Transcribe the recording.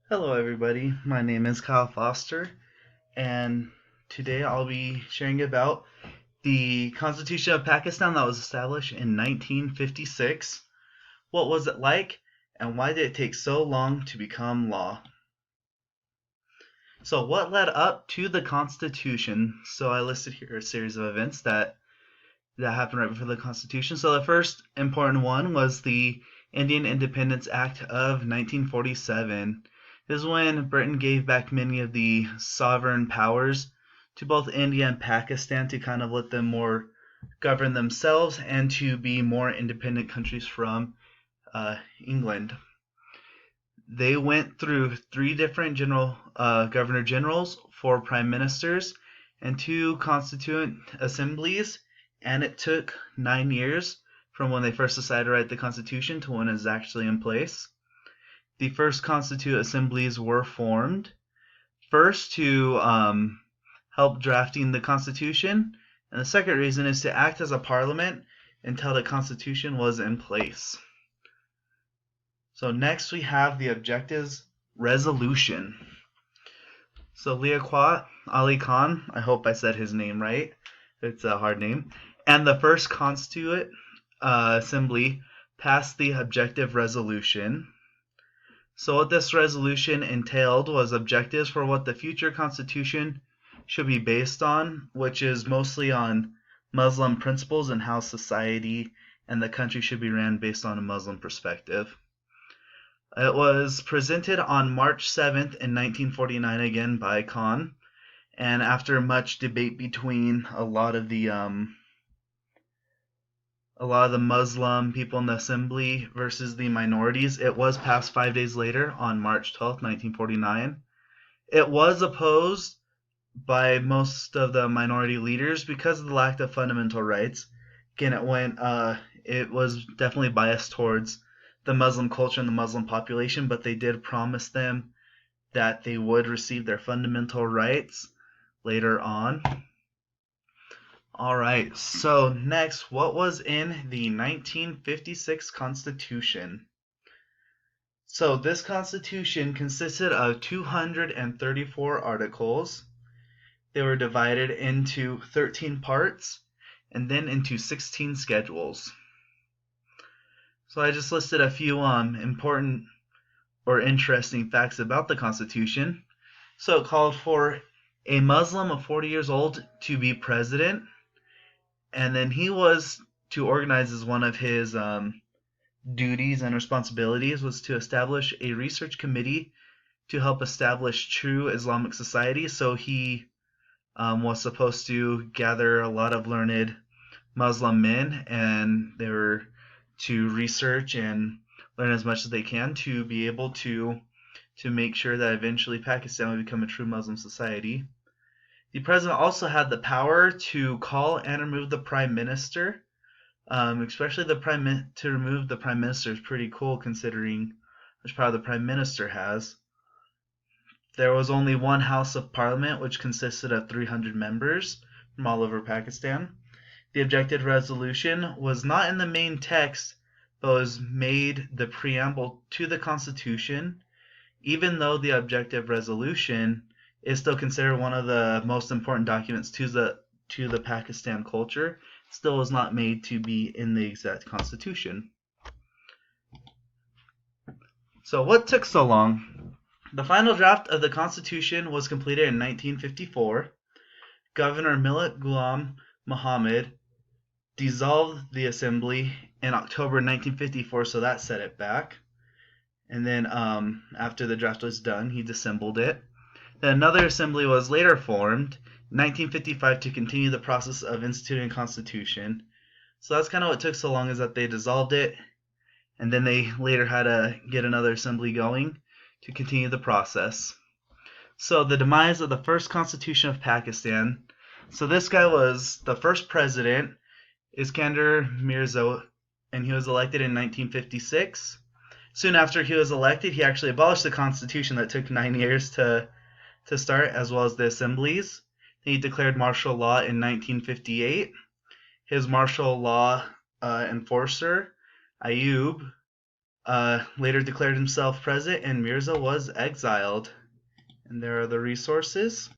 Hello, everybody. My name is Kyle Foster, and today I'll be sharing about the Constitution of Pakistan that was established in 1956. What was it like, and why did it take so long to become law? So, what led up to the Constitution? So, I listed here a series of events that happened right before the Constitution. So, the first important one was the Indian Independence Act of 1947. This is when Britain gave back many of the sovereign powers to both India and Pakistan to kind of let them more govern themselves and to be more independent countries from England. They went through three different governor generals, four prime ministers, and two constituent assemblies, and it took 9 years from when they first decided to write the Constitution to when it was actually in place. The first constituent assemblies were formed, first to help drafting the Constitution, and the second reason is to act as a parliament until the Constitution was in place. So next we have the Objectives Resolution. So Liaquat Ali Khan, I hope I said his name right, it's a hard name, and the first constituent assembly passed the Objective Resolution. So what this resolution entailed was objectives for what the future constitution should be based on, which is mostly on Muslim principles and how society and the country should be ran based on a Muslim perspective. It was presented on March 7th in 1949 again by Khan, and after much debate between a lot of the Muslim people in the assembly versus the minorities, it was passed 5 days later on March 12th, 1949. It was opposed by most of the minority leaders because of the lack of fundamental rights. Again, it was definitely biased towards the Muslim culture and the Muslim population, but they did promise them that they would receive their fundamental rights later on. Alright, so next, what was in the 1956 Constitution? So this Constitution consisted of 234 articles. They were divided into 13 parts and then into 16 schedules. So I just listed a few important or interesting facts about the Constitution. So it called for a Muslim of 40 years old to be president, and then he was to organize as one of his duties and responsibilities was to establish a research committee to help establish true Islamic society. So he was supposed to gather a lot of learned Muslim men, and they were to research and learn as much as they can to be able to make sure that eventually Pakistan would become a true Muslim society. The president also had the power to call and remove the prime minister. Especially to remove the prime minister is pretty cool considering how much power the prime minister has. There was only one House of Parliament, which consisted of 300 members from all over Pakistan. The objective resolution was not in the main text, but was made the preamble to the Constitution. Even though the objective resolution is still considered one of the most important documents to the Pakistan culture, still was not made to be in the exact Constitution. So what took so long? The final draft of the Constitution was completed in 1954. Governor Millet Ghulam Muhammad dissolved the assembly in October 1954, so that set it back. And then after the draft was done, he disassembled it. Then another assembly was later formed in 1955 to continue the process of instituting a constitution. So that's kind of what took so long, is that they dissolved it, and then they later had to get another assembly going to continue the process. So the demise of the first constitution of Pakistan. So this guy was the first president, Iskandar Mirza, and he was elected in 1956. Soon after he was elected, he actually abolished the constitution that took 9 years to start, as well as the assemblies. He declared martial law in 1958. His martial law enforcer, Ayub, later declared himself president, and Mirza was exiled. And there are the resources.